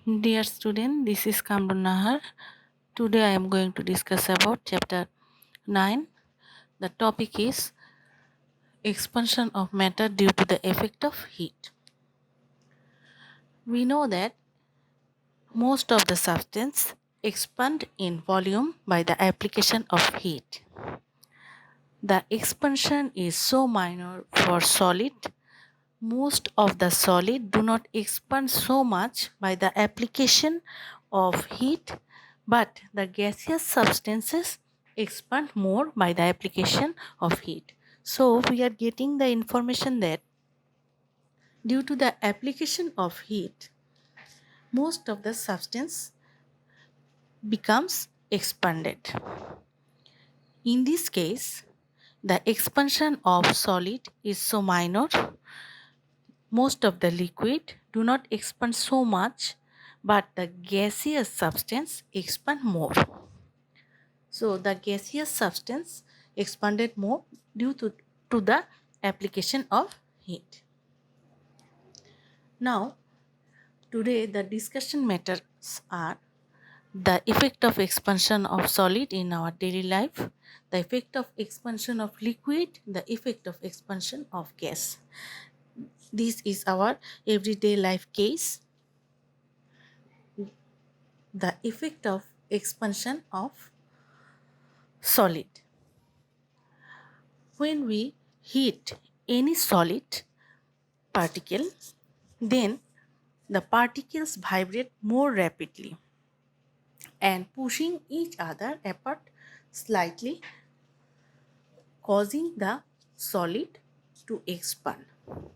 Dear student, this is Kamrun Nahar. Today I am going to discuss about chapter 9. The topic is expansion of matter due to the effect of heat. We know that most of the substance expand in volume by the application of heat. The expansion is so minor for solid. Most of the solid do not expand so much by the application of heat, but the gaseous substances expand more by the application of heat. So we are getting the information that due to the application of heat, most of the substance becomes expanded. In this case, the expansion of solid is so minor. Most of the liquid do not expand so much, but the gaseous substance expand more. So the gaseous substance expanded more due to the application of heat. Now, today the discussion matters are the effect of expansion of solid in our daily life, the effect of expansion of liquid, the effect of expansion of gas. This is our everyday life case. The effect of expansion of solid. When we heat any solid particle, then the particles vibrate more rapidly and pushing each other apart slightly, causing the solid to expand.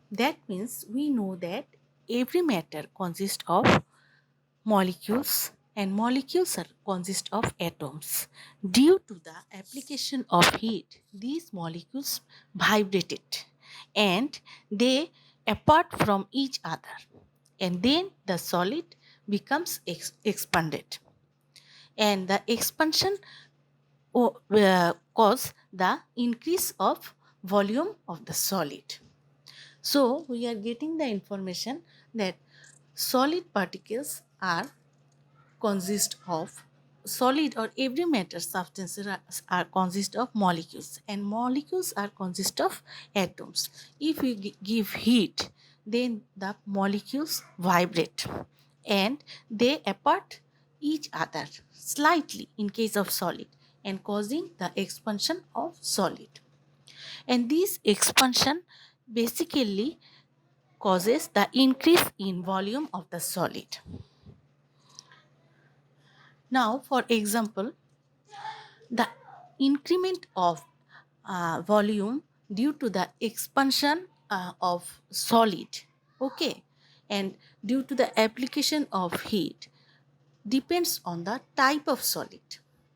That means we know that every matter consists of molecules and molecules consist of atoms. Due to the application of heat, these molecules vibrated and they apart from each other, and then the solid becomes expanded, and the expansion cause the increase of volume of the solid. So we are getting the information that solid particles consist of solid or every matter substances are consist of molecules, and molecules are consist of atoms. If we give heat, then the molecules vibrate and they apart each other slightly in case of solid and causing the expansion of solid, and this expansion basically causes the increase in volume of the solid. Now, for example, the increment of volume due to the expansion of solid, okay, and due to the application of heat depends on the type of solid.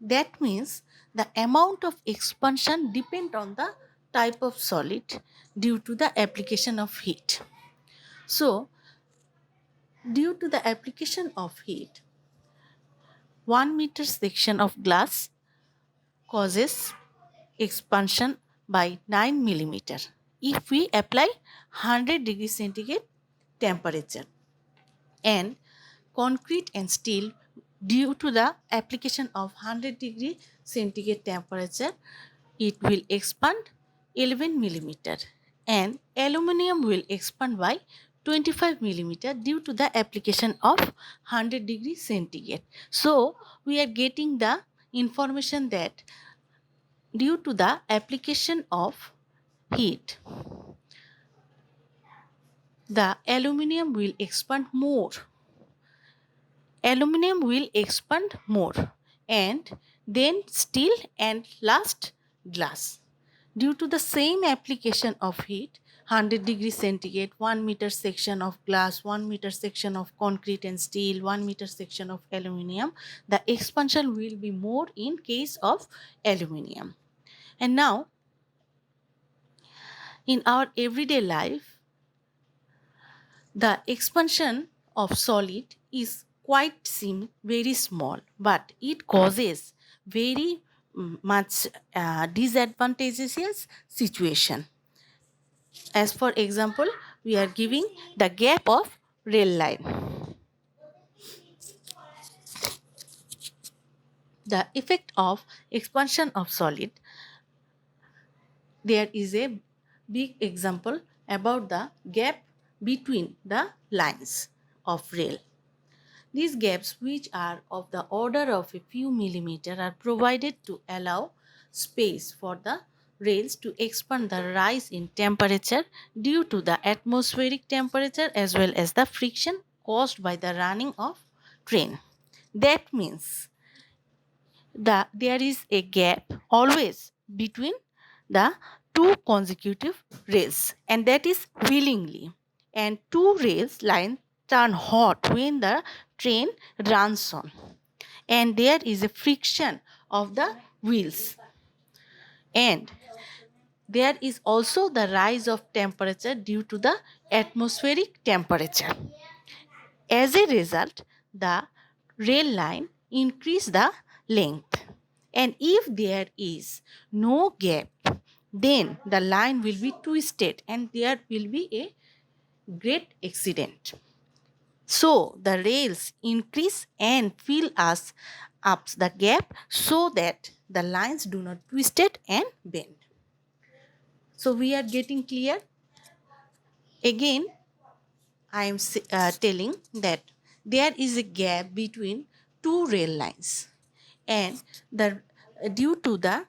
That means the amount of expansion depend on the type of solid due to the application of heat. So due to the application of heat, 1 meter section of glass causes expansion by 9 millimeter if we apply 100 degree centigrade temperature, and concrete and steel due to the application of 100 degree centigrade temperature it will expand 11 millimeter, and aluminum will expand by 25 millimeter due to the application of 100 degree centigrade. So we are getting the information that due to the application of heat, the aluminium will expand more. Aluminium will expand more, and then steel, and last glass. Due to the same application of heat, 100 degree centigrade, 1 meter section of glass, 1 meter section of concrete and steel, 1 meter section of aluminium, the expansion will be more in case of aluminium. And now, in our everyday life, the expansion of solid is quite very small, but it causes very much disadvantageous situation. As for example, we are giving the gap of rail line. The effect of expansion of solid, there is a big example about the gap between the lines of rail. These gaps, which are of the order of a few millimeters, are provided to allow space for the rails to expand the rise in temperature due to the atmospheric temperature as well as the friction caused by the running of train. That means there is a gap always between the two consecutive rails, and that is willingly, and two rails line turn hot when the train runs on, and there is a friction of the wheels, and there is also the rise of temperature due to the atmospheric temperature. As a result, the rail line increase the length. And if there is no gap, then the line will be twisted and there will be a great accident. So the rails increase and fill us up the gap so that the lines do not twist it and bend. So we are getting clear. Again, I am telling that there is a gap between two rail lines, and the due to the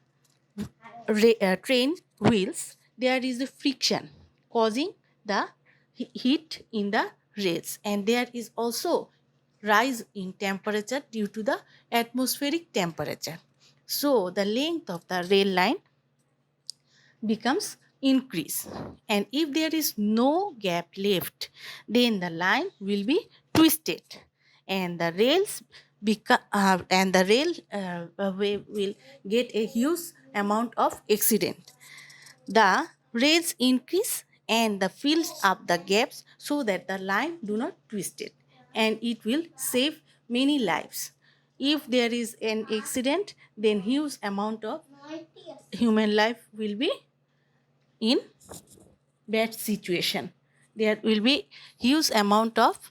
train wheels, there is a friction causing the heat in the rails, and there is also rise in temperature due to the atmospheric temperature. So the length of the rail line becomes increase, and if there is no gap left, then the line will be twisted and the rails and the rail will get a huge amount of accident. The rails increase and the fills up the gaps so that the line do not twist it, and it will save many lives. If there is an accident, then huge amount of human life will be in bad situation. There will be huge amount of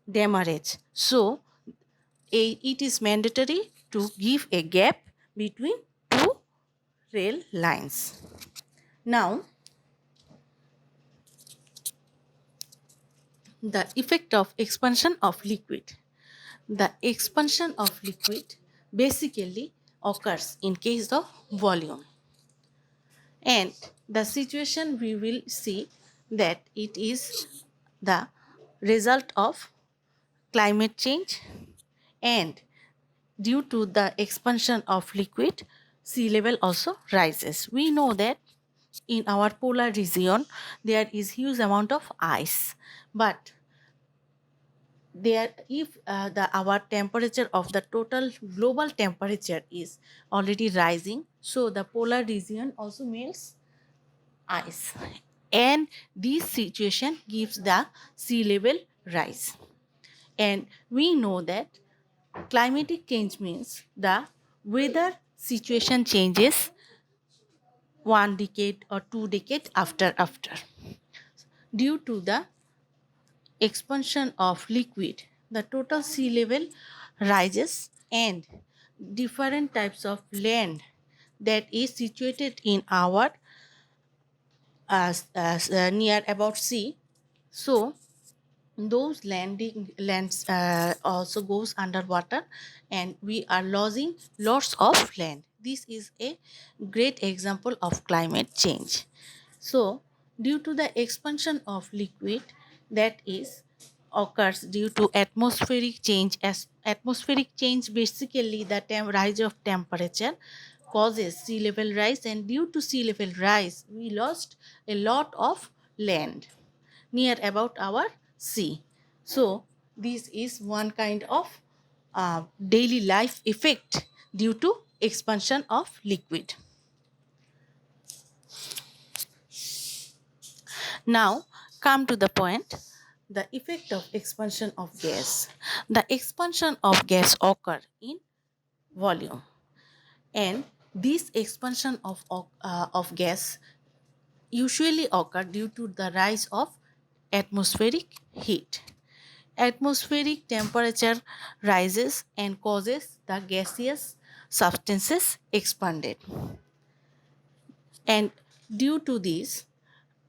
damage. So it is mandatory to give a gap between two rail lines. Now, the effect of expansion of liquid. The expansion of liquid basically occurs in case of volume. And the situation we will see that it is the result of climate change, and due to the expansion of liquid, sea level also rises. We know that in our polar region there is huge amount of ice, but there if the our temperature of the total global temperature is already rising, so the polar region also melts ice, and this situation gives the sea level rise. And we know that climatic change means the weather situation changes one decade or two decades after. Due to the expansion of liquid, the total sea level rises, and different types of land that is situated in our near about sea, so those lands also goes underwater, and we are losing lots of land. This is a great example of climate change. So due to the expansion of liquid, that is occurs due to atmospheric change. As atmospheric change, basically the rise of temperature causes sea level rise, and due to sea level rise we lost a lot of land near about our sea. So this is one kind of daily life effect due to expansion of liquid. Now come to the point, the effect of expansion of gas. The expansion of gas occur in volume, and this expansion of gas usually occur due to the rise of atmospheric heat. Atmospheric temperature rises and causes the gaseous substances expanded. And due to this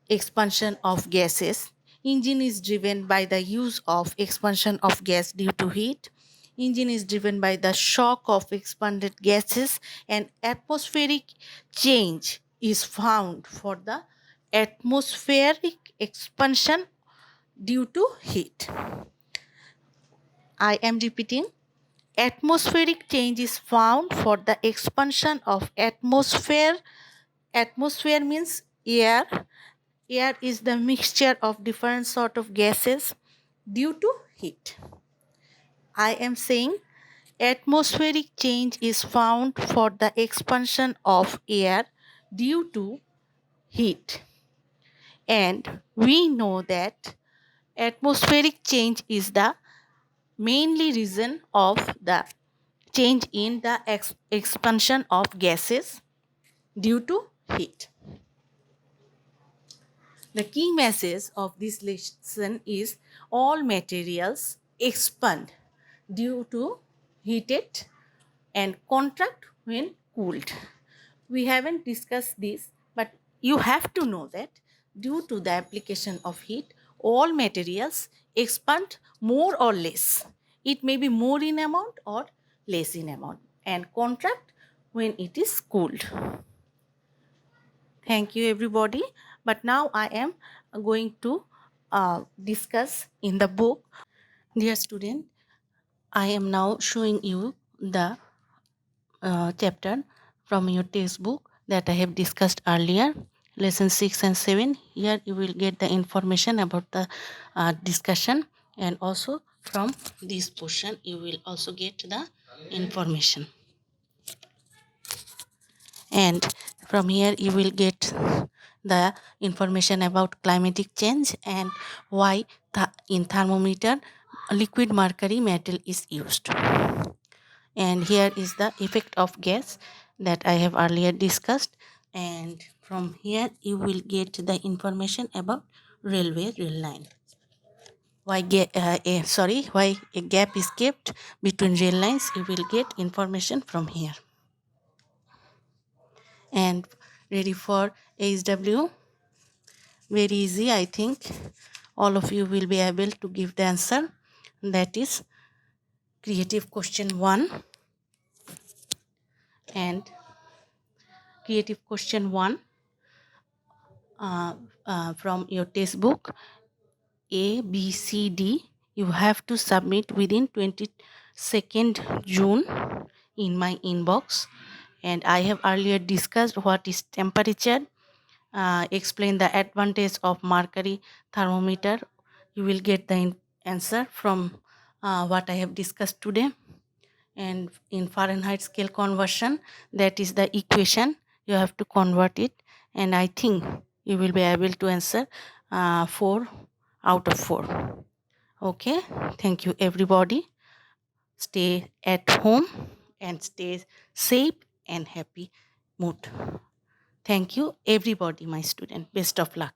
expansion of gases, engine is driven by the use of expansion of gas due to heat. Engine is driven by the shock of expanded gases, and atmospheric change is found for the atmospheric expansion due to heat. I am repeating, atmospheric change is found for the expansion of atmosphere. Atmosphere means air. Air is the mixture of different sort of gases due to heat. I am saying atmospheric change is found for the expansion of air due to heat. And we know that atmospheric change is the mainly reason of the change in the expansion of gases due to heat. The key message of this lesson is all materials expand due to heated and contract when cooled. We haven't discussed this, but you have to know that due to the application of heat, all materials expand more or less. It may be more in amount or less in amount and contract when it is cooled. Thank you, everybody. But now I am going to discuss in the book. Dear student, I am now showing you the chapter from your textbook that I have discussed earlier, lesson 6 and 7. Here you will get the information about the discussion, and also from this portion you will also get the information. And from here you will get the information about climatic change and why in thermometer liquid mercury metal is used. And here is the effect of gas that I have earlier discussed. And from here you will get the information about railway rail line. Why why a gap is kept between rail lines, you will get information from here. And ready for HW? Very easy, I think. All of you will be able to give the answer. That is creative question 1. And creative question 1 from your textbook A, B, C, D. You have to submit within 22nd June in my inbox. And I have earlier discussed what is temperature, explain the advantage of mercury thermometer. You will get the answer from what I have discussed today. And in Fahrenheit scale conversion, that is the equation, you have to convert it, and I think you will be able to answer 4 out of 4. Okay, thank you everybody. Stay at home and stay safe and happy mood. Thank you everybody, my student. Best of luck.